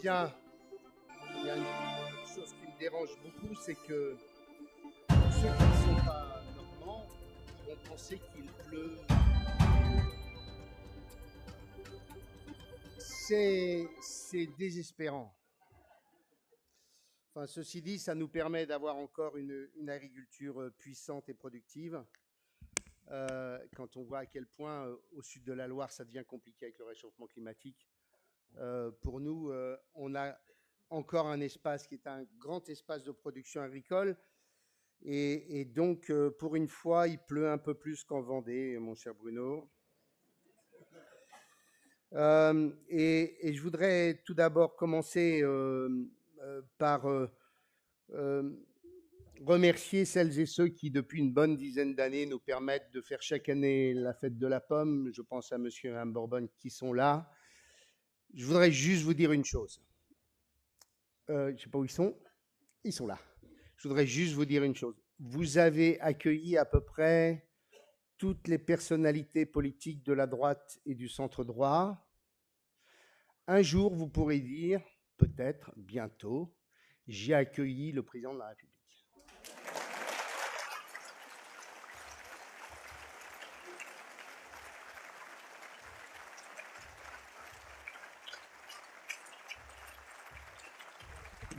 Bien, il y a une chose qui me dérange beaucoup, c'est que ceux qui ne sont pas normands vont penser qu'il pleut. C'est désespérant. Enfin, ceci dit, ça nous permet d'avoir encore une agriculture puissante et productive. Quand on voit à quel point au sud de la Loire, ça devient compliqué avec le réchauffement climatique. Pour nous, on a encore un espace qui est un grand espace de production agricole. Et donc, pour une fois, il pleut un peu plus qu'en Vendée, mon cher Bruno. Et je voudrais tout d'abord commencer par remercier celles et ceux qui, depuis une bonne dizaine d'années, nous permettent de faire chaque année la fête de la pomme. Je pense à monsieur et Mme Bourbonne qui sont là. Je voudrais juste vous dire une chose. Je ne sais pas où ils sont. Ils sont là. Je voudrais juste vous dire une chose. Vous avez accueilli à peu près toutes les personnalités politiques de la droite et du centre droit. Un jour, vous pourrez dire, peut-être bientôt, j'ai accueilli le président de la République.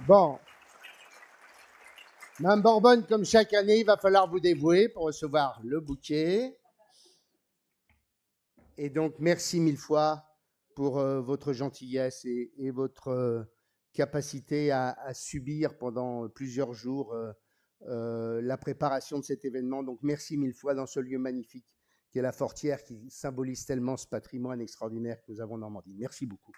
Bon. Mme Bourbonne, comme chaque année, il va falloir vous dévouer pour recevoir le bouquet. Et donc, merci mille fois pour votre gentillesse et votre capacité à subir pendant plusieurs jours la préparation de cet événement. Donc, merci mille fois dans ce lieu magnifique qui est la Fortière, qui symbolise tellement ce patrimoine extraordinaire que nous avons en Normandie. Merci beaucoup.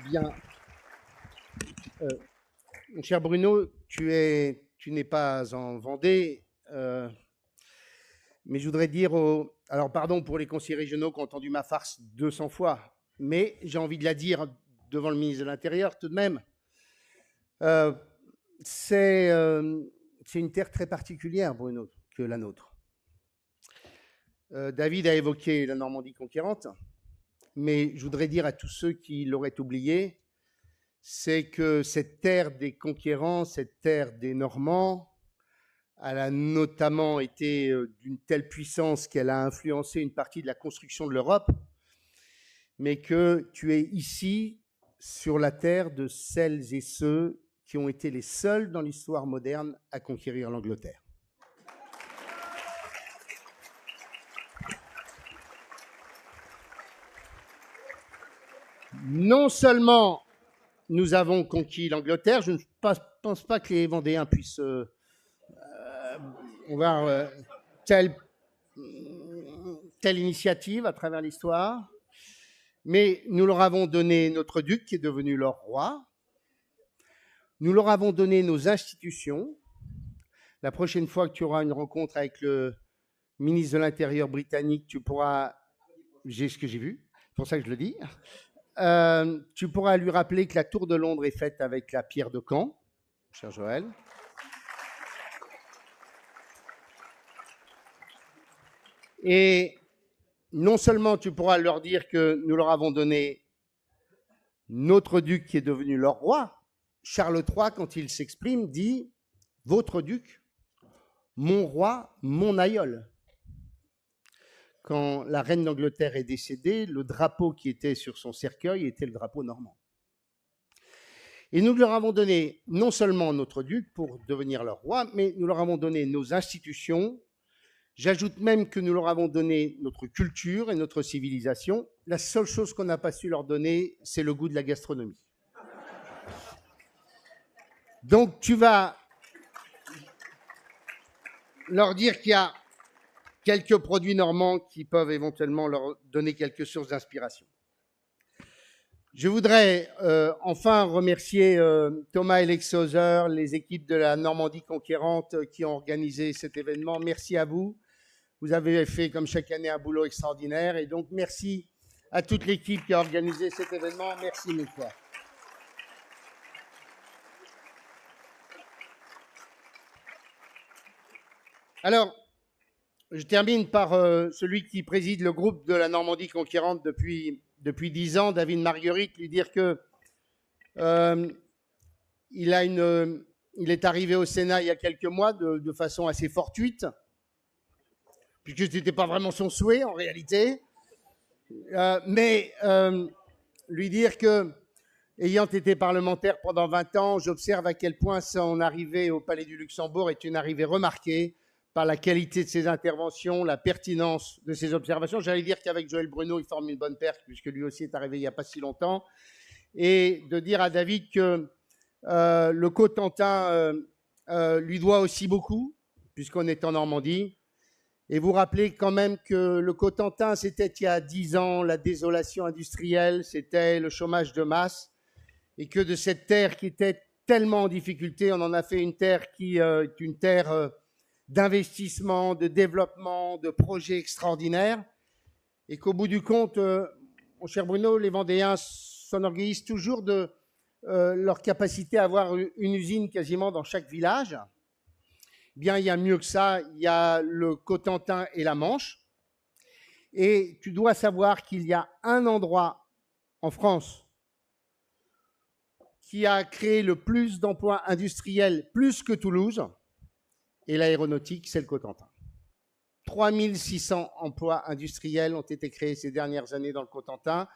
Bien. Mon cher Bruno, tu n'es pas en Vendée, mais je voudrais dire alors pardon pour les conseillers régionaux qui ont entendu ma farce 200 fois, mais j'ai envie de la dire devant le ministre de l'Intérieur tout de même. C'est une terre très particulière, Bruno, que la nôtre. David a évoqué la Normandie conquérante, mais je voudrais dire à tous ceux qui l'auraient oublié, c'est que cette terre des conquérants, cette terre des Normands, elle a notamment été d'une telle puissance qu'elle a influencé une partie de la construction de l'Europe, mais que tu es ici sur la terre de celles et ceux qui ont été les seuls dans l'histoire moderne à conquérir l'Angleterre. Non seulement nous avons conquis l'Angleterre, je ne pense pas que les Vendéens puissent voir telle initiative à travers l'histoire, mais nous leur avons donné notre duc qui est devenu leur roi, nous leur avons donné nos institutions. La prochaine fois que tu auras une rencontre avec le ministre de l'Intérieur britannique, tu pourras, j'ai ce que j'ai vu, c'est pour ça que je le dis, tu pourras lui rappeler que la tour de Londres est faite avec la pierre de Caen, cher Joël. Et non seulement tu pourras leur dire que nous leur avons donné notre duc qui est devenu leur roi. Charles III, quand il s'exprime, dit « Votre duc, mon roi, mon aïeul ». Quand la reine d'Angleterre est décédée, le drapeau qui était sur son cercueil était le drapeau normand. Et nous leur avons donné non seulement notre duc pour devenir leur roi, mais nous leur avons donné nos institutions. J'ajoute même que nous leur avons donné notre culture et notre civilisation. La seule chose qu'on n'a pas su leur donner, c'est le goût de la gastronomie. Donc tu vas leur dire qu'il y a quelques produits normands qui peuvent éventuellement leur donner quelques sources d'inspiration. Je voudrais enfin remercier Thomas Elexhauser, les équipes de la Normandie conquérante qui ont organisé cet événement. Merci à vous. Vous avez fait, comme chaque année, un boulot extraordinaire. Et donc, merci à toute l'équipe qui a organisé cet événement. Merci mille fois. Alors, je termine par celui qui préside le groupe de la Normandie conquérante depuis 10 ans, David Marguerite, lui dire que il est arrivé au Sénat il y a quelques mois de façon assez fortuite, puisque ce n'était pas vraiment son souhait en réalité, mais lui dire que, ayant été parlementaire pendant 20 ans, j'observe à quel point son arrivée au Palais du Luxembourg est une arrivée remarquée par la qualité de ses interventions, la pertinence de ses observations. J'allais dire qu'avec Joël Bruno, il forme une bonne paire, puisque lui aussi est arrivé il n'y a pas si longtemps. Et de dire à David que le Cotentin lui doit aussi beaucoup, puisqu'on est en Normandie. Et vous rappelez quand même que le Cotentin, c'était il y a 10 ans la désolation industrielle, c'était le chômage de masse, et que de cette terre qui était tellement en difficulté, on en a fait une terre qui est une terre d'investissement, de développement, de projets extraordinaires, et qu'au bout du compte, mon cher Bruno, les Vendéens s'enorgueillissent toujours de leur capacité à avoir une usine quasiment dans chaque village. Bien, il y a mieux que ça, il y a le Cotentin et la Manche. Et tu dois savoir qu'il y a un endroit en France qui a créé le plus d'emplois industriels, plus que Toulouse, et l'aéronautique, c'est le Cotentin. 3600 emplois industriels ont été créés ces dernières années dans le Cotentin,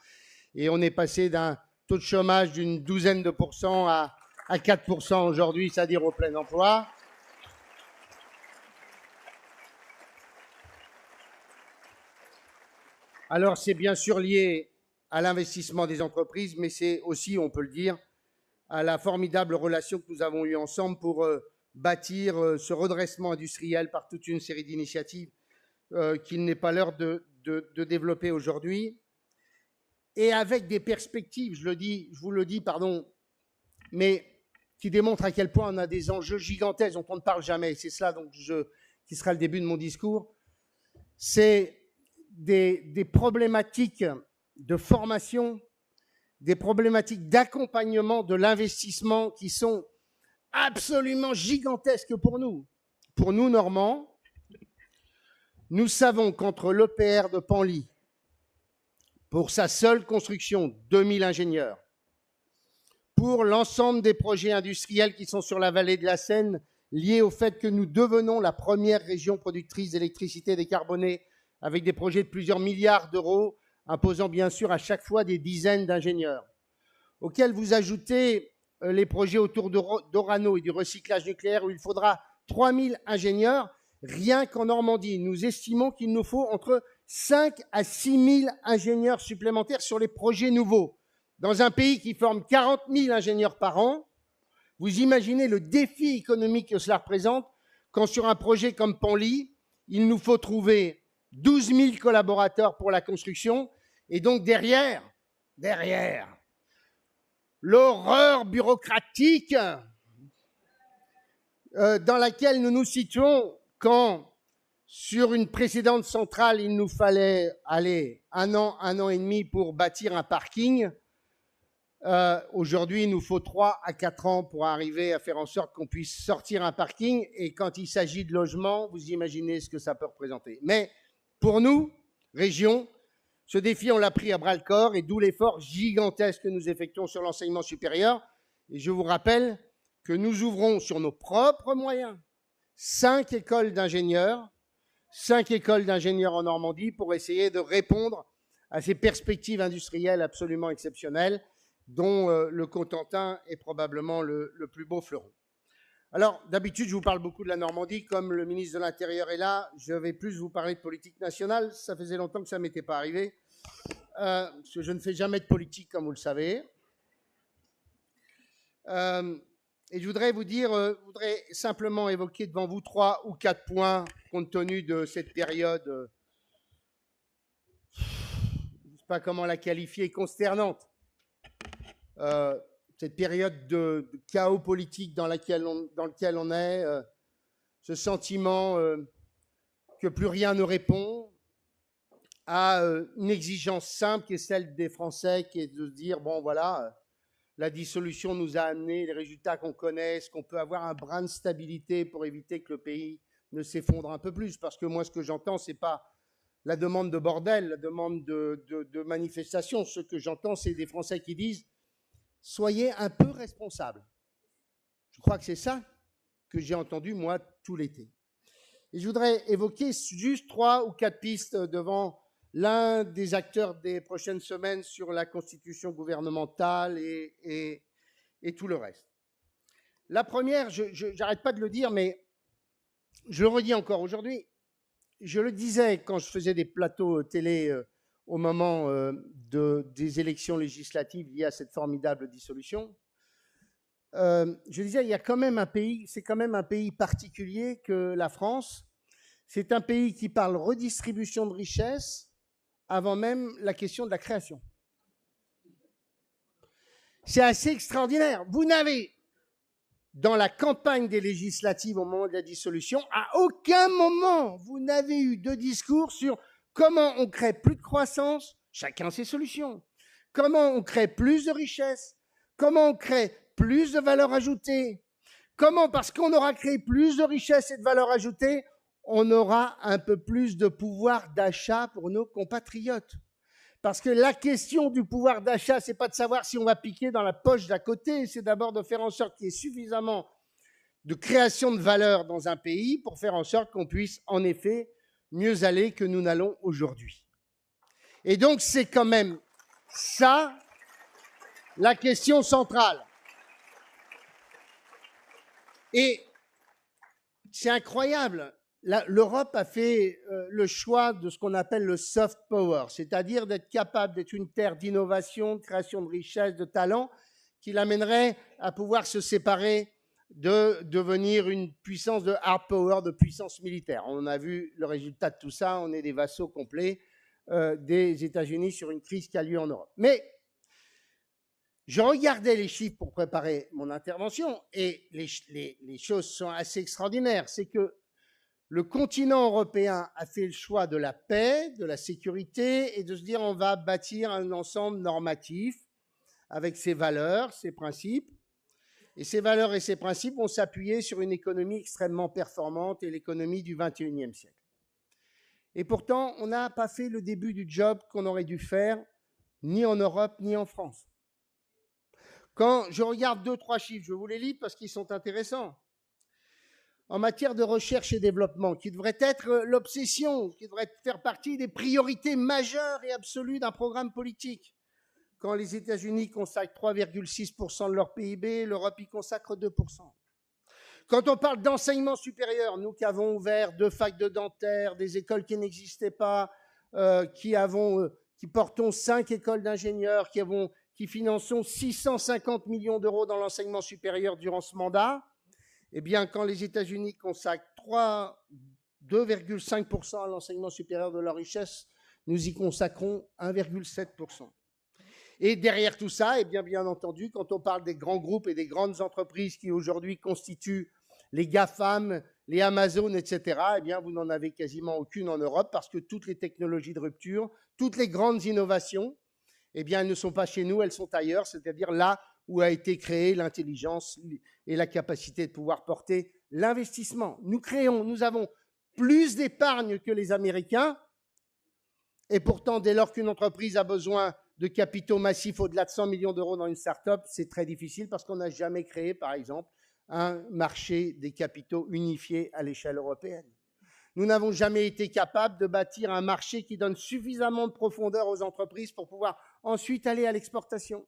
et on est passé d'un taux de chômage d'une douzaine de pourcents à 4% aujourd'hui, c'est-à-dire au plein emploi. Alors, c'est bien sûr lié à l'investissement des entreprises, mais c'est aussi, on peut le dire, à la formidable relation que nous avons eue ensemble pour bâtir ce redressement industriel par toute une série d'initiatives qu'il n'est pas l'heure de développer aujourd'hui. Et avec des perspectives, je vous le dis, mais qui démontrent à quel point on a des enjeux gigantesques dont on ne parle jamais. C'est cela donc, qui sera le début de mon discours. C'est des problématiques de formation, des problématiques d'accompagnement de l'investissement qui sont absolument gigantesques pour nous. Pour nous, Normands, nous savons qu'entre l'EPR de Penly, pour sa seule construction, 2000 ingénieurs, pour l'ensemble des projets industriels qui sont sur la vallée de la Seine, liés au fait que nous devenons la première région productrice d'électricité décarbonée, avec des projets de plusieurs milliards d'euros, imposant bien sûr à chaque fois des dizaines d'ingénieurs, auxquels vous ajoutez les projets autour d'Orano et du recyclage nucléaire, où il faudra 3000 ingénieurs. Rien qu'en Normandie, nous estimons qu'il nous faut entre 5 à 6 000 ingénieurs supplémentaires sur les projets nouveaux. Dans un pays qui forme 40 000 ingénieurs par an, vous imaginez le défi économique que cela représente quand sur un projet comme Penly, il nous faut trouver 12 000 collaborateurs pour la construction, et donc derrière, l'horreur bureaucratique dans laquelle nous nous situons quand, sur une précédente centrale, il nous fallait aller un an et demi pour bâtir un parking. Aujourd'hui, il nous faut 3 à 4 ans pour arriver à faire en sorte qu'on puisse sortir un parking. Et quand il s'agit de logement, vous imaginez ce que ça peut représenter. Mais pour nous, région, ce défi, on l'a pris à bras-le-corps, et d'où l'effort gigantesque que nous effectuons sur l'enseignement supérieur. Et je vous rappelle que nous ouvrons sur nos propres moyens 5 écoles d'ingénieurs en Normandie pour essayer de répondre à ces perspectives industrielles absolument exceptionnelles dont le Cotentin est probablement le plus beau fleuron. Alors, d'habitude, je vous parle beaucoup de la Normandie. Comme le ministre de l'Intérieur est là, je vais plus vous parler de politique nationale. Ça faisait longtemps que ça ne m'était pas arrivé, parce que je ne fais jamais de politique, comme vous le savez. Et je voudrais voudrais simplement évoquer devant vous 3 ou 4 points, compte tenu de cette période, je ne sais pas comment la qualifier, consternante. Cette période de chaos politique dans lequel on est, ce sentiment que plus rien ne répond à une exigence simple qui est celle des Français, qui est de se dire, bon voilà, la dissolution nous a amené les résultats qu'on connaît, est-ce qu'on peut avoir un brin de stabilité pour éviter que le pays ne s'effondre un peu plus, parce que moi, ce que j'entends, ce n'est pas la demande de bordel, la demande de manifestation. Ce que j'entends, c'est des Français qui disent « Soyez un peu responsables ». Je crois que c'est ça que j'ai entendu, moi, tout l'été. Et je voudrais évoquer juste 3 ou 4 pistes devant l'un des acteurs des prochaines semaines sur la constitution gouvernementale et tout le reste. La première, je n'arrête pas de le dire, mais je le redis encore aujourd'hui, je le disais quand je faisais des plateaux télé au moment des élections législatives liées à cette formidable dissolution, je disais, il y a quand même un pays, c'est quand même un pays particulier que la France. C'est un pays qui parle redistribution de richesses avant même la question de la création. C'est assez extraordinaire. Vous n'avez, dans la campagne des législatives au moment de la dissolution, à aucun moment vous n'avez eu de discours sur comment on crée plus de croissance, chacun ses solutions, comment on crée plus de richesses, comment on crée plus de valeur ajoutée, comment, parce qu'on aura créé plus de richesses et de valeur ajoutée, on aura un peu plus de pouvoir d'achat pour nos compatriotes. Parce que la question du pouvoir d'achat, ce n'est pas de savoir si on va piquer dans la poche d'à côté, c'est d'abord de faire en sorte qu'il y ait suffisamment de création de valeur dans un pays pour faire en sorte qu'on puisse en effet mieux aller que nous n'allons aujourd'hui. Et donc c'est quand même ça la question centrale. Et c'est incroyable. L'Europe a fait le choix de ce qu'on appelle le soft power, c'est-à-dire d'être capable d'être une terre d'innovation, de création de richesse, de talent, qui l'amènerait à pouvoir se séparer de devenir une puissance de hard power, de puissance militaire. On a vu le résultat de tout ça, on est des vassaux complets des États-Unis sur une crise qui a lieu en Europe. Mais je regardais les chiffres pour préparer mon intervention et les choses sont assez extraordinaires. C'est que le continent européen a fait le choix de la paix, de la sécurité et de se dire on va bâtir un ensemble normatif avec ses valeurs, ses principes. Et ces valeurs et ces principes vont s'appuyer sur une économie extrêmement performante et l'économie du XXIe siècle. Et pourtant, on n'a pas fait le début du job qu'on aurait dû faire, ni en Europe, ni en France. Quand je regarde 2-3 chiffres, je vous les lis parce qu'ils sont intéressants. En matière de recherche et développement, qui devrait être l'obsession, qui devrait faire partie des priorités majeures et absolues d'un programme politique. Quand les États-Unis consacrent 3,6% de leur PIB, l'Europe y consacre 2%. Quand on parle d'enseignement supérieur, nous qui avons ouvert 2 facs de dentaire, des écoles qui n'existaient pas, qui portons 5 écoles d'ingénieurs, qui finançons 650 millions d'euros dans l'enseignement supérieur durant ce mandat, eh bien, quand les États-Unis consacrent 2,5% à l'enseignement supérieur de leur richesse, nous y consacrons 1,7%. Et derrière tout ça, eh bien entendu, quand on parle des grands groupes et des grandes entreprises qui aujourd'hui constituent les GAFAM, les Amazon, etc., eh bien, vous n'en avez quasiment aucune en Europe parce que toutes les technologies de rupture, toutes les grandes innovations, eh bien, elles ne sont pas chez nous, elles sont ailleurs, c'est-à-dire là où a été créée l'intelligence et la capacité de pouvoir porter l'investissement. Nous avons plus d'épargne que les Américains, et pourtant, dès lors qu'une entreprise a besoin de capitaux massifs au-delà de 100 millions d'euros dans une start-up, c'est très difficile parce qu'on n'a jamais créé, par exemple, un marché des capitaux unifié à l'échelle européenne. Nous n'avons jamais été capables de bâtir un marché qui donne suffisamment de profondeur aux entreprises pour pouvoir ensuite aller à l'exportation.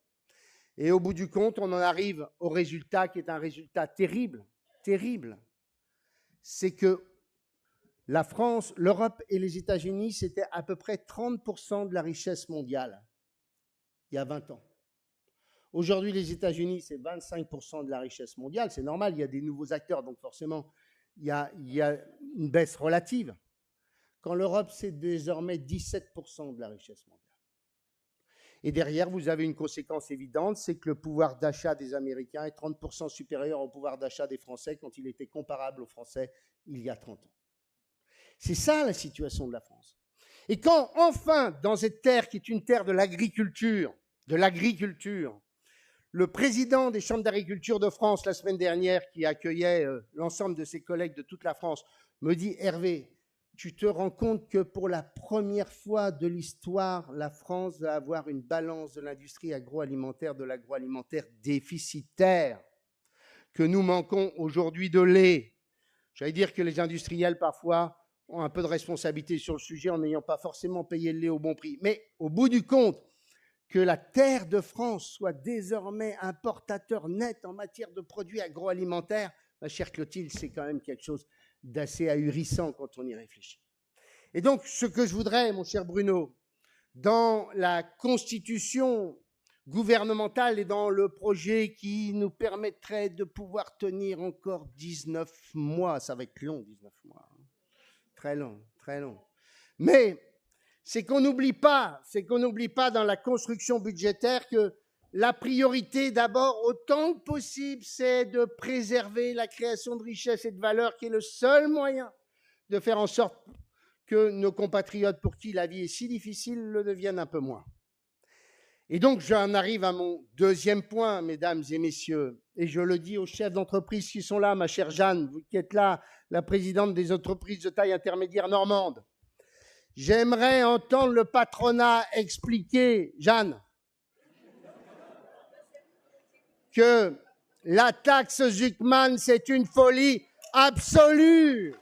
Et au bout du compte, on en arrive au résultat qui est un résultat terrible, terrible. C'est que la France, l'Europe et les États-Unis, c'était à peu près 30% de la richesse mondiale, il y a 20 ans. Aujourd'hui, les États-Unis, c'est 25% de la richesse mondiale. C'est normal, il y a des nouveaux acteurs, donc forcément, il y a une baisse relative. Quand l'Europe, c'est désormais 17% de la richesse mondiale. Et derrière, vous avez une conséquence évidente, c'est que le pouvoir d'achat des Américains est 30% supérieur au pouvoir d'achat des Français quand il était comparable aux Français il y a 30 ans. C'est ça la situation de la France. Et quand enfin, dans cette terre qui est une terre de l'agriculture, Le président des chambres d'agriculture de France, la semaine dernière, qui accueillait l'ensemble de ses collègues de toute la France, me dit « Hervé, tu te rends compte que pour la première fois de l'histoire, la France va avoir une balance de l'industrie agroalimentaire, de l'agroalimentaire déficitaire, que nous manquons aujourd'hui de lait. » J'allais dire que les industriels, parfois, ont un peu de responsabilité sur le sujet en n'ayant pas forcément payé le lait au bon prix. Mais au bout du compte, que la terre de France soit désormais importateur net en matière de produits agroalimentaires, ma chère Clotilde, c'est quand même quelque chose d'assez ahurissant quand on y réfléchit. Et donc, ce que je voudrais, mon cher Bruno, dans la constitution gouvernementale et dans le projet qui nous permettrait de pouvoir tenir encore 19 mois, ça va être long, 19 mois, hein. Très long, très long. Mais c'est qu'on n'oublie pas dans la construction budgétaire que la priorité d'abord, autant que possible, c'est de préserver la création de richesse et de valeur qui est le seul moyen de faire en sorte que nos compatriotes pour qui la vie est si difficile le deviennent un peu moins. Et donc, j'en arrive à mon deuxième point, mesdames et messieurs, et je le dis aux chefs d'entreprise qui sont là, ma chère Jeanne, vous qui êtes là, la présidente des entreprises de taille intermédiaire normande. J'aimerais entendre le patronat expliquer, Jeanne, que la taxe Zuckman, c'est une folie absolue.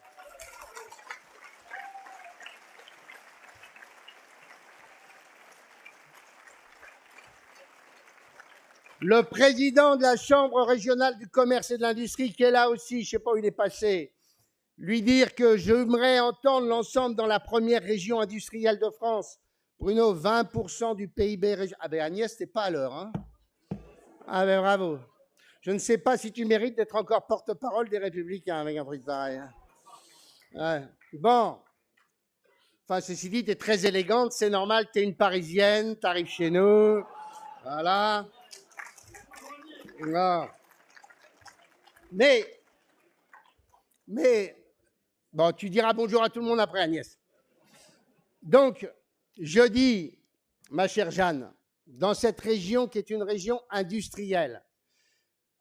Le président de la Chambre régionale du commerce et de l'industrie, qui est là aussi, je ne sais pas où il est passé, lui dire que j'aimerais entendre l'ensemble dans la première région industrielle de France. Bruno, 20% du PIB. Ah ben Agnès, t'es pas à l'heure, hein? Ah ben bravo. Je ne sais pas si tu mérites d'être encore porte-parole des Républicains avec un truc pareil. Hein. Ouais. Bon. Enfin, ceci dit, t'es très élégante, c'est normal, t'es une Parisienne, t'arrives chez nous. Voilà. Non. Mais, bon, tu diras bonjour à tout le monde après, Agnès. Donc, je dis, ma chère Jeanne, dans cette région qui est une région industrielle,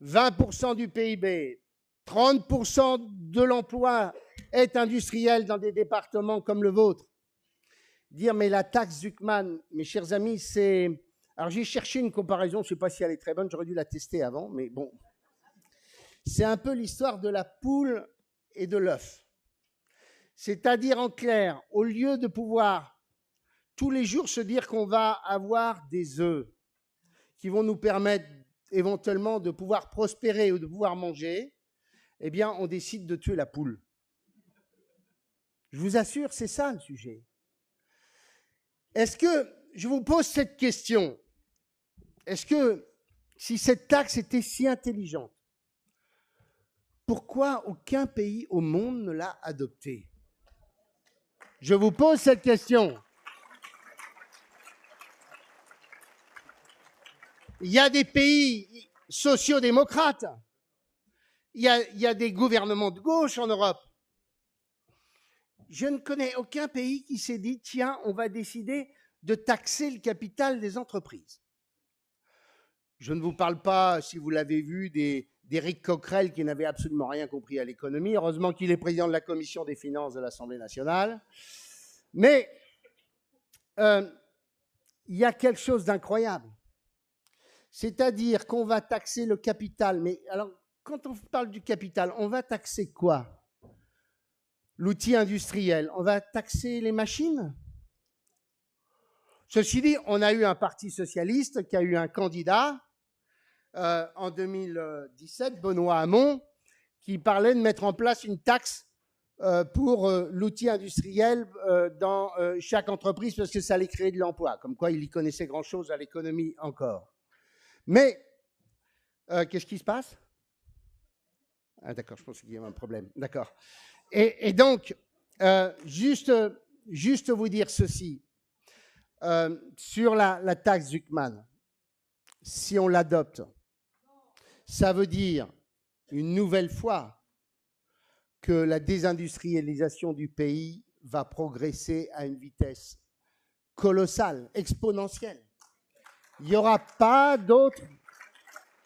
20% du PIB, 30% de l'emploi est industriel dans des départements comme le vôtre. Dire, mais la taxe Zuckman, mes chers amis, c'est... Alors, j'ai cherché une comparaison, je ne sais pas si elle est très bonne, j'aurais dû la tester avant, mais bon. C'est un peu l'histoire de la poule et de l'œuf. C'est-à-dire, en clair, au lieu de pouvoir tous les jours se dire qu'on va avoir des œufs qui vont nous permettre éventuellement de pouvoir prospérer ou de pouvoir manger, eh bien, on décide de tuer la poule. Je vous assure, c'est ça le sujet. Est-ce que, je vous pose cette question, est-ce que si cette taxe était si intelligente, pourquoi aucun pays au monde ne l'a adoptée? Je vous pose cette question. Il y a des pays sociodémocrates, il y a des gouvernements de gauche en Europe. Je ne connais aucun pays qui s'est dit, tiens, on va décider de taxer le capital des entreprises. Je ne vous parle pas, si vous l'avez vu, d'Éric Coquerel qui n'avait absolument rien compris à l'économie. Heureusement qu'il est président de la commission des finances de l'Assemblée nationale. Mais il y a quelque chose d'incroyable. C'est-à-dire qu'on va taxer le capital. Mais alors, quand on parle du capital, on va taxer quoi? L'outil industriel. On va taxer les machines? Ceci dit, on a eu un parti socialiste qui a eu un candidat en 2017, Benoît Hamon, qui parlait de mettre en place une taxe pour l'outil industriel dans chaque entreprise parce que ça allait créer de l'emploi. Comme quoi, il y connaissait grand-chose à l'économie encore. Mais, qu'est-ce qui se passe? Ah d'accord, je pense qu'il y a un problème. D'accord. Et donc, juste vous dire ceci. Sur la taxe Zuckman, si on l'adopte, ça veut dire une nouvelle fois que la désindustrialisation du pays va progresser à une vitesse colossale, exponentielle. Il n'y aura pas d'autre...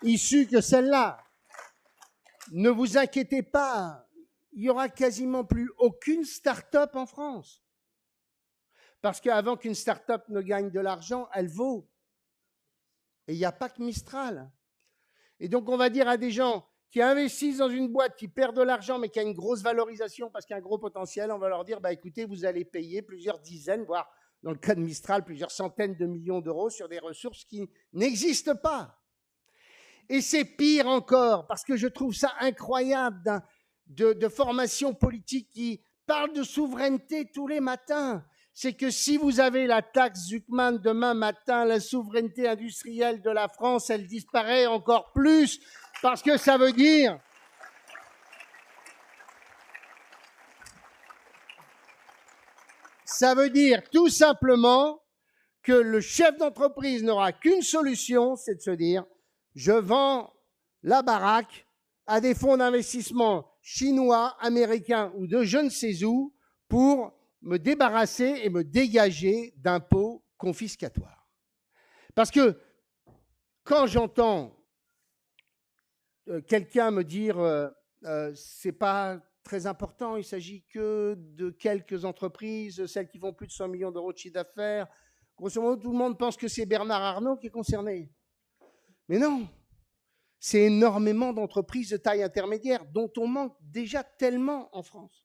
issue que celle-là. Ne vous inquiétez pas, il n'y aura quasiment plus aucune start-up en France. Parce qu'avant qu'une start-up ne gagne de l'argent, elle vaut. Et il n'y a pas que Mistral. Et donc, on va dire à des gens qui investissent dans une boîte, qui perdent de l'argent, mais qui a une grosse valorisation parce qu'il y a un gros potentiel, on va leur dire, bah, écoutez, vous allez payer plusieurs dizaines, voire dans le cas de Mistral, plusieurs centaines de millions d'euros sur des ressources qui n'existent pas. Et c'est pire encore, parce que je trouve ça incroyable de formation politique qui parle de souveraineté tous les matins. C'est que si vous avez la taxe Zuckman demain matin, la souveraineté industrielle de la France, elle disparaît encore plus, parce que ça veut dire tout simplement que le chef d'entreprise n'aura qu'une solution, c'est de se dire je vends la baraque à des fonds d'investissement chinois, américains ou de je ne sais où pour me débarrasser et me dégager d'impôts confiscatoires. Parce que quand j'entends quelqu'un me dire c'est pas très important, il s'agit que de quelques entreprises, celles qui font plus de 100 millions d'euros de chiffre d'affaires, grosso modo, tout le monde pense que c'est Bernard Arnault qui est concerné. Mais non, c'est énormément d'entreprises de taille intermédiaire dont on manque déjà tellement en France.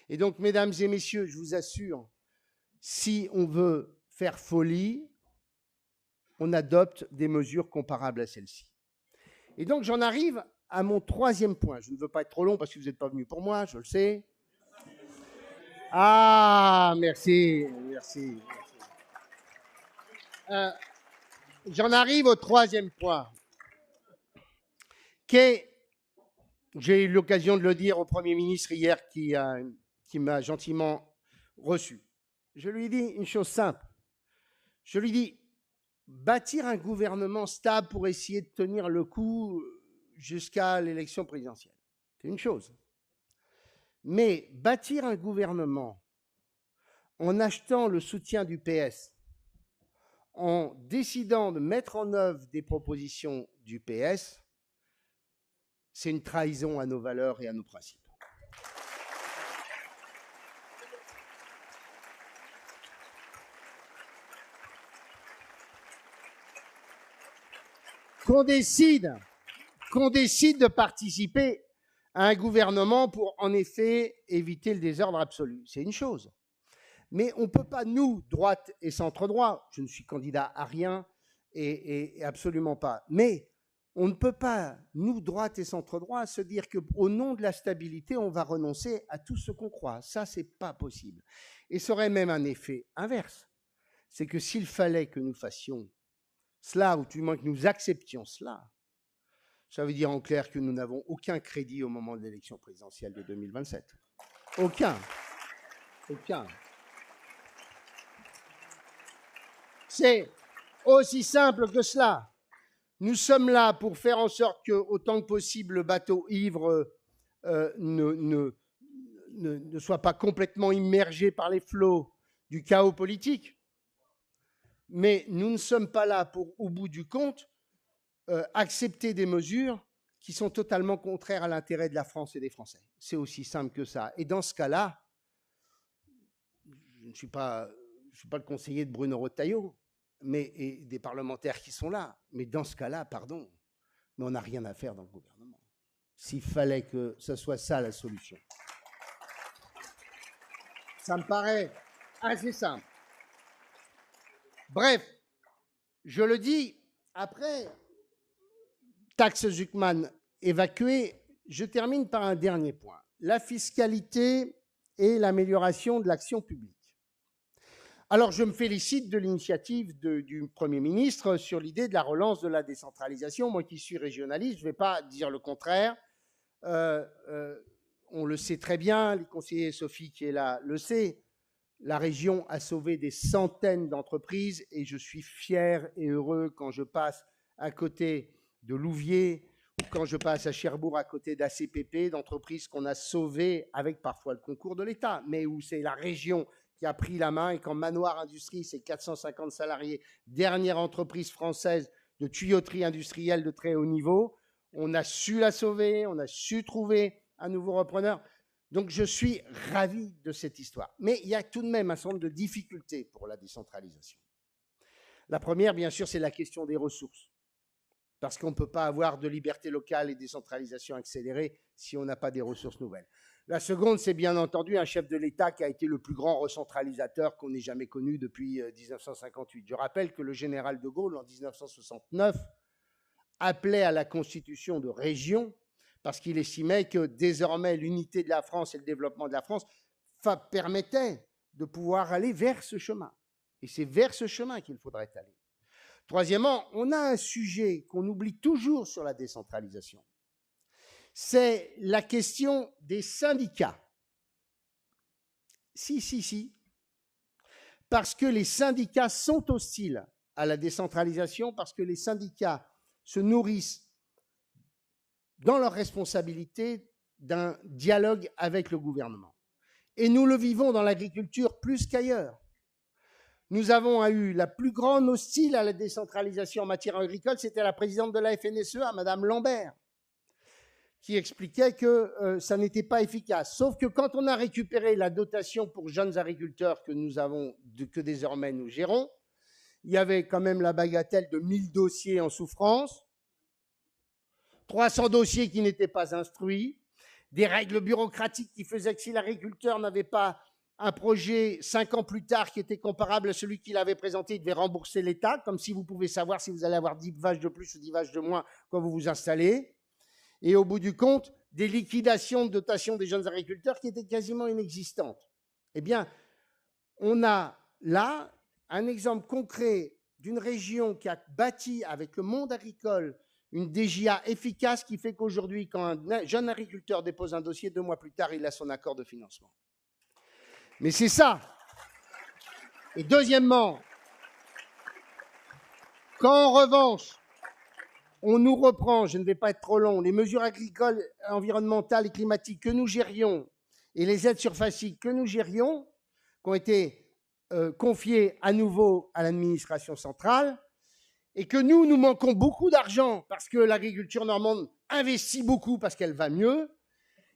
Et donc, mesdames et messieurs, je vous assure, si on veut faire folie, on adopte des mesures comparables à celle-ci. Et donc, j'en arrive à mon troisième point. Je ne veux pas être trop long parce que vous n'êtes pas venu pour moi, je le sais. Ah, merci, merci. J'en arrive au troisième point, j'ai eu l'occasion de le dire au Premier ministre hier qui m'a gentiment reçu. Je lui ai dit une chose simple. Je lui ai dit, bâtir un gouvernement stable pour essayer de tenir le coup jusqu'à l'élection présidentielle, c'est une chose. Mais bâtir un gouvernement en achetant le soutien du PS, en décidant de mettre en œuvre des propositions du PS, c'est une trahison à nos valeurs et à nos principes. Qu'on décide de participer à un gouvernement pour, en effet, éviter le désordre absolu, c'est une chose. Mais on ne peut pas, nous, droite et centre-droit, je ne suis candidat à rien et absolument pas, mais on ne peut pas, nous, droite et centre-droit, se dire qu'au nom de la stabilité, on va renoncer à tout ce qu'on croit. Ça, ce n'est pas possible. Et ça aurait même un effet inverse. C'est que s'il fallait que nous fassions cela, ou du moins que nous acceptions cela, ça veut dire en clair que nous n'avons aucun crédit au moment de l'élection présidentielle de 2027. Aucun. Aucun. C'est aussi simple que cela. Nous sommes là pour faire en sorte que, autant que possible, le bateau ivre ne soit pas complètement immergé par les flots du chaos politique. Mais nous ne sommes pas là pour, au bout du compte, accepter des mesures qui sont totalement contraires à l'intérêt de la France et des Français. C'est aussi simple que ça. Et dans ce cas-là, je ne suis pas le conseiller de Bruno Retailleau, et des parlementaires qui sont là. Mais dans ce cas-là, pardon, mais on n'a rien à faire dans le gouvernement. S'il fallait que ce soit ça la solution. Ça me paraît assez simple. Bref, je le dis, après taxe Zuckman évacuée, je termine par un dernier point. La fiscalité et l'amélioration de l'action publique. Alors, je me félicite de l'initiative du Premier ministre sur l'idée de la relance de la décentralisation. Moi qui suis régionaliste, je ne vais pas dire le contraire. On le sait très bien, les conseillers, Sophie qui est là, le sait. La région a sauvé des centaines d'entreprises et je suis fier et heureux quand je passe à côté de Louviers ou quand je passe à Cherbourg à côté d'ACPP, d'entreprises qu'on a sauvées avec parfois le concours de l'État, mais où c'est la région qui a pris la main et quand Manoir Industrie, c'est 450 salariés, dernière entreprise française de tuyauterie industrielle de très haut niveau. On a su la sauver, on a su trouver un nouveau repreneur. Donc, je suis ravi de cette histoire. Mais il y a tout de même un certain nombre de difficultés pour la décentralisation. La première, bien sûr, c'est la question des ressources. Parce qu'on ne peut pas avoir de liberté locale et décentralisation accélérée si on n'a pas des ressources nouvelles. La seconde, c'est bien entendu un chef de l'État qui a été le plus grand recentralisateur qu'on ait jamais connu depuis 1958. Je rappelle que le général de Gaulle, en 1969, appelait à la constitution de régions parce qu'il estimait que désormais l'unité de la France et le développement de la France permettaient de pouvoir aller vers ce chemin. Et c'est vers ce chemin qu'il faudrait aller. Troisièmement, on a un sujet qu'on oublie toujours sur la décentralisation. C'est la question des syndicats. Si. Parce que les syndicats sont hostiles à la décentralisation, parce que les syndicats se nourrissent dans leur responsabilité d'un dialogue avec le gouvernement. Et nous le vivons dans l'agriculture plus qu'ailleurs. Nous avons eu la plus grande hostile à la décentralisation en matière agricole, c'était la présidente de la FNSEA, Madame Lambert, qui expliquait que ça n'était pas efficace. Sauf que quand on a récupéré la dotation pour jeunes agriculteurs que désormais nous gérons, il y avait quand même la bagatelle de 1000 dossiers en souffrance, 300 dossiers qui n'étaient pas instruits, des règles bureaucratiques qui faisaient que si l'agriculteur n'avait pas un projet 5 ans plus tard qui était comparable à celui qu'il avait présenté, il devait rembourser l'État, comme si vous pouvez savoir si vous allez avoir 10 vaches de plus ou 10 vaches de moins quand vous vous installez. Et au bout du compte, des liquidations de dotation des jeunes agriculteurs qui étaient quasiment inexistantes. Eh bien, on a là un exemple concret d'une région qui a bâti avec le monde agricole une DGA efficace qui fait qu'aujourd'hui, quand un jeune agriculteur dépose un dossier, 2 mois plus tard, il a son accord de financement. Mais c'est ça. Et deuxièmement, quand en revanche, on nous reprend, je ne vais pas être trop long, les mesures agricoles, environnementales et climatiques que nous gérions et les aides surfaciques que nous gérions, qui ont été confiées à nouveau à l'administration centrale, et que nous manquons beaucoup d'argent parce que l'agriculture normande investit beaucoup parce qu'elle va mieux,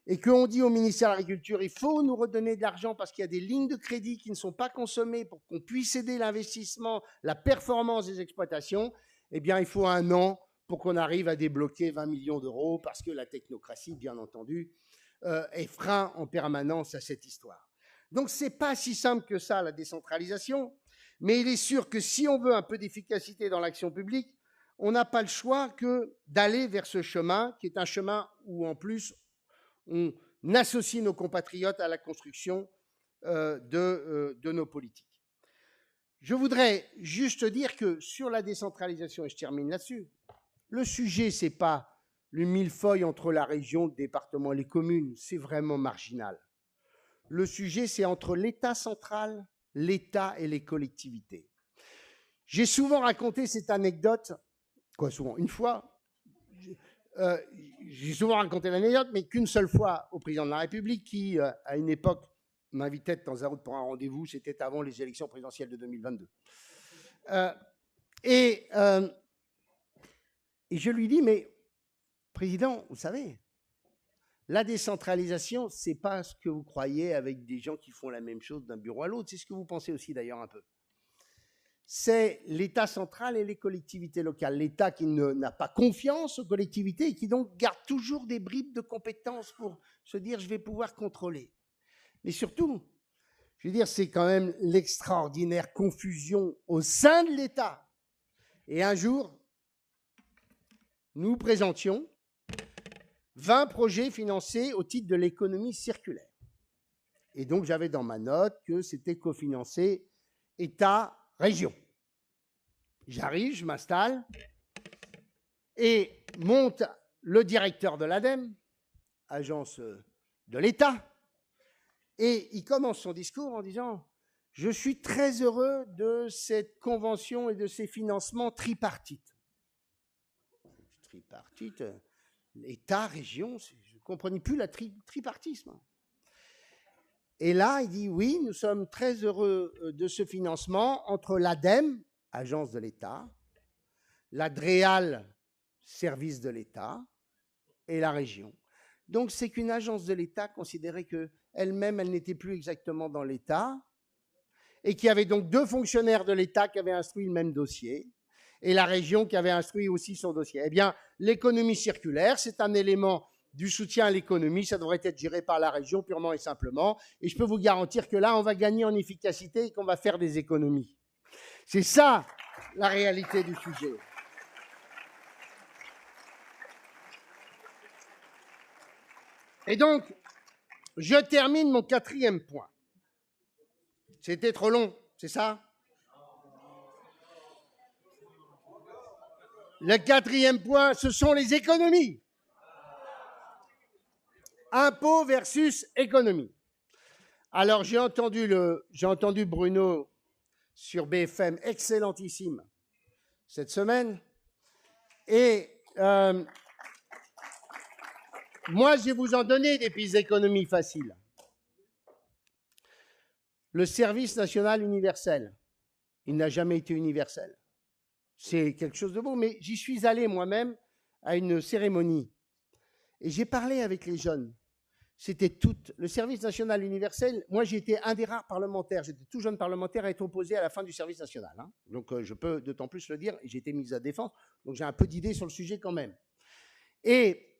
et qu'on dit au ministère de l'Agriculture, il faut nous redonner de l'argent parce qu'il y a des lignes de crédit qui ne sont pas consommées pour qu'on puisse aider l'investissement, la performance des exploitations, eh bien, il faut 1 an pour qu'on arrive à débloquer 20 millions d'euros parce que la technocratie, bien entendu, est frein en permanence à cette histoire. Donc, ce n'est pas si simple que ça, la décentralisation, mais il est sûr que si on veut un peu d'efficacité dans l'action publique, on n'a pas le choix que d'aller vers ce chemin, qui est un chemin où, en plus, on associe nos compatriotes à la construction de nos politiques. Je voudrais juste dire que sur la décentralisation, et je termine là-dessus, le sujet, ce n'est pas le millefeuille entre la région, le département et les communes, c'est vraiment marginal. Le sujet, c'est entre l'État central, l'État et les collectivités. J'ai souvent raconté cette anecdote, une fois, j'ai souvent raconté l'anecdote, mais qu'une seule fois au président de la République qui, à une époque, m'invitait de temps à autre pour un rendez-vous, c'était avant les élections présidentielles de 2022. Et je lui dis, mais président, vous savez, la décentralisation, ce n'est pas ce que vous croyez avec des gens qui font la même chose d'un bureau à l'autre, c'est ce que vous pensez aussi d'ailleurs un peu. C'est l'État central et les collectivités locales. L'État qui n'a pas confiance aux collectivités et qui donc garde toujours des bribes de compétences pour se dire je vais pouvoir contrôler. Mais surtout, je veux dire, c'est quand même l'extraordinaire confusion au sein de l'État. Et un jour, nous présentions 20 projets financés au titre de l'économie circulaire. Et donc, j'avais dans ma note que c'était cofinancé État-région. J'arrive, je m'installe et monte le directeur de l'ADEME, agence de l'État, et il commence son discours en disant « Je suis très heureux de cette convention et de ces financements tripartites. » Tripartite, État, région, je ne comprenais plus le tripartisme. Et là, il dit « Oui, nous sommes très heureux de ce financement entre l'ADEME, agence de l'État, la DREAL, service de l'État, et la région. Donc, c'est qu'une agence de l'État considérait qu'elle-même, elle n'était plus exactement dans l'État, et qu'il y avait donc deux fonctionnaires de l'État qui avaient instruit le même dossier, et la région qui avait instruit aussi son dossier. Eh bien, l'économie circulaire, c'est un élément du soutien à l'économie, ça devrait être géré par la région purement et simplement, et je peux vous garantir que là, on va gagner en efficacité et qu'on va faire des économies. C'est ça, la réalité du sujet. Et donc, je termine mon quatrième point. C'était trop long, c'est ça? Le quatrième point, ce sont les économies. Impôt versus économie. Alors, j'ai entendu Bruno sur BFM, excellentissime, cette semaine. Et moi, je vais vous en donner des pistes d'économie faciles. Le service national universel, il n'a jamais été universel. C'est quelque chose de beau, mais j'y suis allé moi-même à une cérémonie. Et j'ai parlé avec les jeunes. C'était tout. Le service national universel, moi j'ai été un des rares parlementaires, j'étais tout jeune parlementaire à être opposé à la fin du service national. Hein. Donc je peux d'autant plus le dire, j'ai été mis à défense, donc j'ai un peu d'idées sur le sujet quand même. Et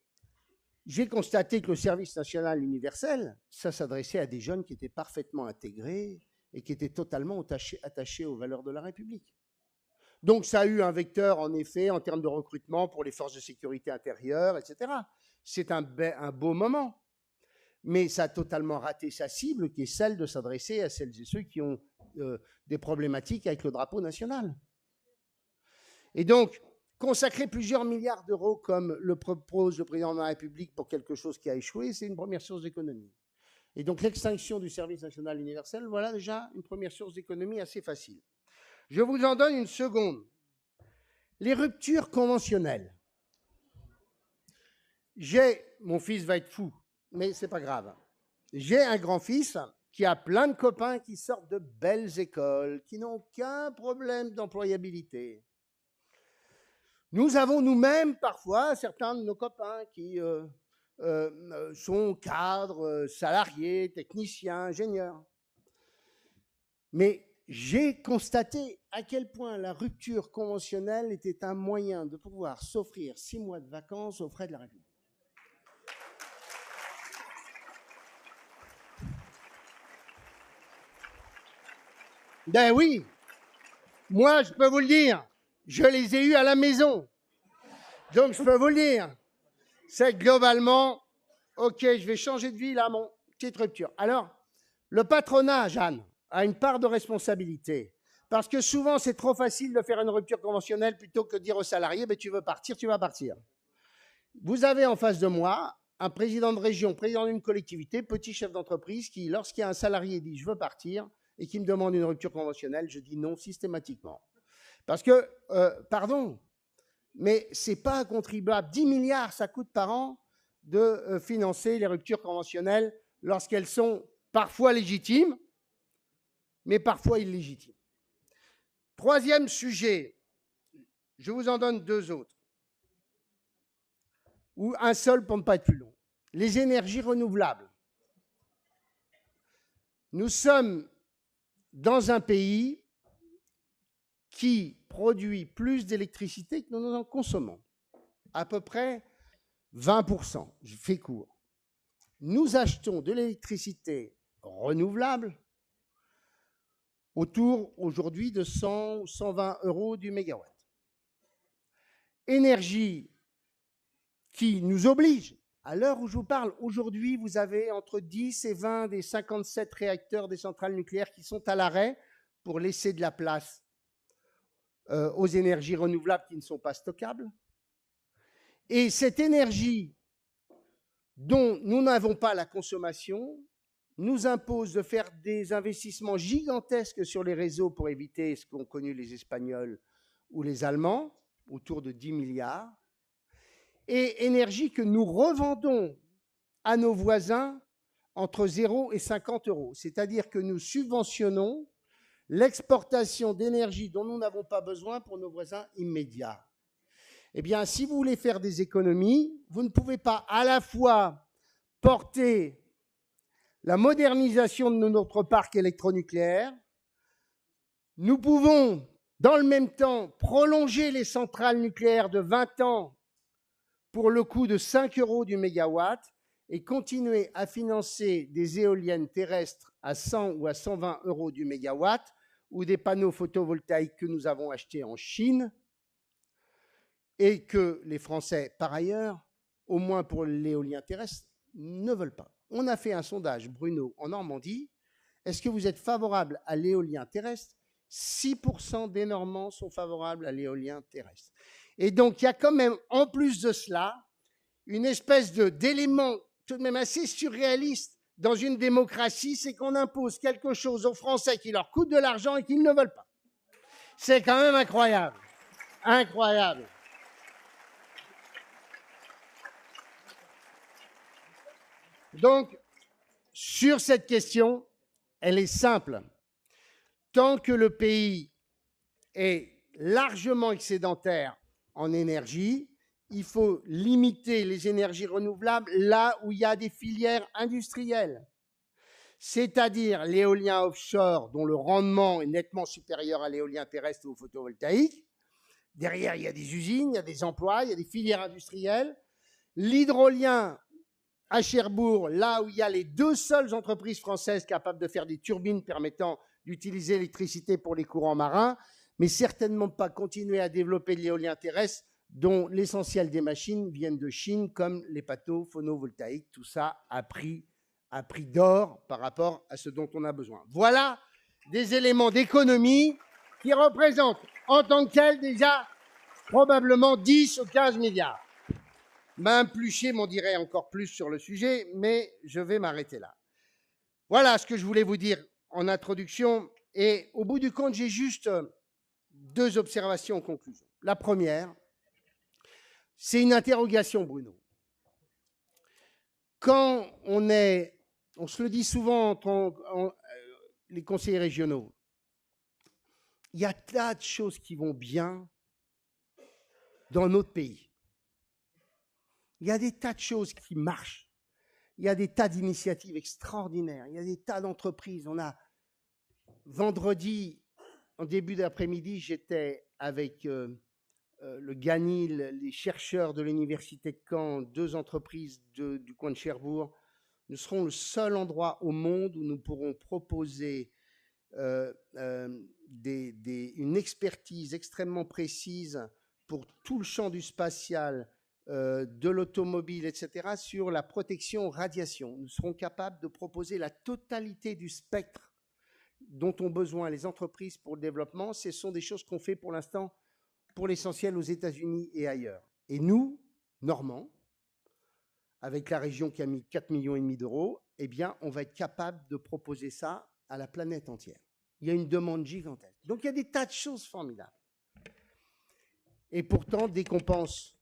j'ai constaté que le service national universel, ça s'adressait à des jeunes qui étaient parfaitement intégrés et qui étaient totalement attachés aux valeurs de la République. Donc ça a eu un vecteur, en effet, en termes de recrutement pour les forces de sécurité intérieure, etc. C'est un beau moment. Mais ça a totalement raté sa cible, qui est celle de s'adresser à celles et ceux qui ont des problématiques avec le drapeau national. Et donc, consacrer plusieurs milliards d'euros, comme le propose le président de la République, pour quelque chose qui a échoué, c'est une première source d'économie. Et donc, l'extinction du service national universel, voilà déjà une première source d'économie assez facile. Je vous en donne une seconde. Les ruptures conventionnelles. Mon fils va être fou, mais c'est pas grave. J'ai un grand-fils qui a plein de copains qui sortent de belles écoles, qui n'ont aucun problème d'employabilité. Nous avons nous-mêmes parfois certains de nos copains qui sont cadres, salariés, techniciens, ingénieurs. Mais j'ai constaté à quel point la rupture conventionnelle était un moyen de pouvoir s'offrir 6 mois de vacances aux frais de la République. Ben oui, moi je peux vous le dire, je les ai eus à la maison. Donc je peux vous le dire, c'est globalement, ok, je vais changer de vie là, mon petite rupture. Alors, le patronat, Jeanne, a une part de responsabilité. Parce que souvent, c'est trop facile de faire une rupture conventionnelle plutôt que de dire aux salariés, ben, tu veux partir, tu vas partir. Vous avez en face de moi un président de région, président d'une collectivité, petit chef d'entreprise qui, lorsqu'il y a un salarié dit je veux partir et qui me demande une rupture conventionnelle, je dis non systématiquement. Parce que, pardon, mais ce n'est pas un contribuable. 10 milliards, ça coûte par an de financer les ruptures conventionnelles lorsqu'elles sont parfois légitimes, mais parfois illégitimes. Troisième sujet, je vous en donne 2 autres, ou un seul pour ne pas être plus long. Les énergies renouvelables. Nous sommes dans un pays qui produit plus d'électricité que nous en consommons, à peu près 20%, je fais court. Nous achetons de l'électricité renouvelable autour aujourd'hui de 100 ou 120 € du mégawatt. Énergie qui nous oblige, à l'heure où je vous parle, aujourd'hui, vous avez entre 10 et 20 des 57 réacteurs des centrales nucléaires qui sont à l'arrêt pour laisser de la place aux énergies renouvelables qui ne sont pas stockables. Et cette énergie dont nous n'avons pas la consommation nous impose de faire des investissements gigantesques sur les réseaux pour éviter ce qu'ont connu les Espagnols ou les Allemands, autour de 10 milliards, et énergie que nous revendons à nos voisins entre 0 et 50 €. C'est-à-dire que nous subventionnons l'exportation d'énergie dont nous n'avons pas besoin pour nos voisins immédiats. Eh bien, si vous voulez faire des économies, vous ne pouvez pas à la fois porter la modernisation de notre parc électronucléaire. Nous pouvons, dans le même temps, prolonger les centrales nucléaires de 20 ans pour le coût de 5 € du mégawatt et continuer à financer des éoliennes terrestres à 100 ou à 120 € du mégawatt ou des panneaux photovoltaïques que nous avons achetés en Chine et que les Français, par ailleurs, au moins pour l'éolien terrestre, ne veulent pas. On a fait un sondage, Bruno, en Normandie. Est-ce que vous êtes favorable à l'éolien terrestre? 6% des Normands sont favorables à l'éolien terrestre. Et donc, il y a quand même, en plus de cela, une espèce d'élément tout de même assez surréaliste dans une démocratie, c'est qu'on impose quelque chose aux Français qui leur coûte de l'argent et qu'ils ne veulent pas. C'est quand même incroyable. Incroyable. Donc, sur cette question, elle est simple. Tant que le pays est largement excédentaire en énergie, il faut limiter les énergies renouvelables là où il y a des filières industrielles, c'est-à-dire l'éolien offshore dont le rendement est nettement supérieur à l'éolien terrestre ou au photovoltaïque. Derrière, il y a des usines, il y a des emplois, il y a des filières industrielles. L'hydrolien à Cherbourg, là où il y a les 2 seules entreprises françaises capables de faire des turbines permettant d'utiliser l'électricité pour les courants marins, mais certainement pas continuer à développer l'éolien terrestre dont l'essentiel des machines viennent de Chine, comme les panneaux photovoltaïques. Tout ça a pris d'or par rapport à ce dont on a besoin. Voilà des éléments d'économie qui représentent en tant que tels déjà probablement 10 ou 15 milliards. Mme Pluchet m'en dirait encore plus sur le sujet, mais je vais m'arrêter là. Voilà ce que je voulais vous dire en introduction. Et au bout du compte, j'ai juste 2 observations en conclusion. La première, c'est une interrogation, Bruno. Quand on se le dit souvent les conseillers régionaux, il y a tas de choses qui vont bien dans notre pays. Il y a des tas de choses qui marchent. Il y a des tas d'initiatives extraordinaires. Il y a des tas d'entreprises. On a vendredi, en début d'après-midi, j'étais avec le Ganil, les chercheurs de l'université de Caen, 2 entreprises du coin de Cherbourg. Nous serons le seul endroit au monde où nous pourrons proposer une expertise extrêmement précise pour tout le champ du spatial, de l'automobile, etc., sur la protection radiation. Nous serons capables de proposer la totalité du spectre dont ont besoin les entreprises pour le développement. Ce sont des choses qu'on fait pour l'instant, pour l'essentiel, aux États-Unis et ailleurs. Et nous, Normands, avec la région qui a mis 4,5 millions d'euros, eh bien, on va être capable de proposer ça à la planète entière. Il y a une demande gigantesque. Donc, il y a des tas de choses formidables. Et pourtant, dès qu'on pense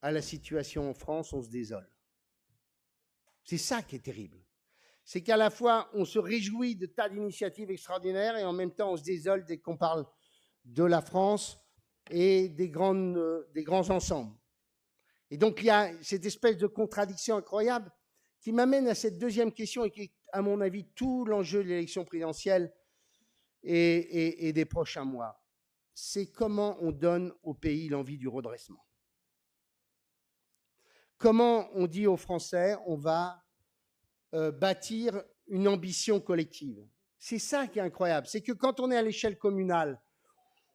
à la situation en France, on se désole. C'est ça qui est terrible. C'est qu'à la fois, on se réjouit de tas d'initiatives extraordinaires et en même temps, on se désole dès qu'on parle de la France et des grands ensembles. Et donc, il y a cette espèce de contradiction incroyable qui m'amène à cette deuxième question et qui est, à mon avis, tout l'enjeu de l'élection présidentielle et des prochains mois. C'est comment on donne au pays l'envie du redressement. Comment on dit aux Français, on va bâtir une ambition collective. C'est ça qui est incroyable. C'est que quand on est à l'échelle communale,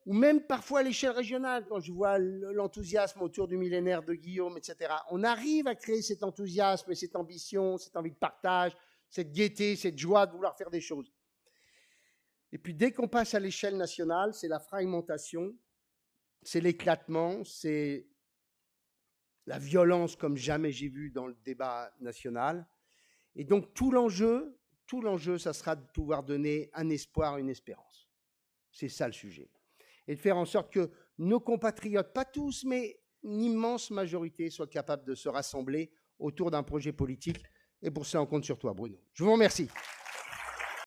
ou même parfois à l'échelle régionale, quand je vois l'enthousiasme autour du millénaire de Guillaume, etc., on arrive à créer cet enthousiasme, cette ambition, cette envie de partage, cette gaieté, cette joie de vouloir faire des choses. Et puis dès qu'on passe à l'échelle nationale, c'est la fragmentation, c'est l'éclatement, c'est la violence comme jamais j'ai vu dans le débat national. Et donc tout l'enjeu, ça sera de pouvoir donner un espoir, une espérance. C'est ça le sujet. Et de faire en sorte que nos compatriotes, pas tous, mais une immense majorité, soient capables de se rassembler autour d'un projet politique. Et pour ça, on compte sur toi, Bruno. Je vous remercie.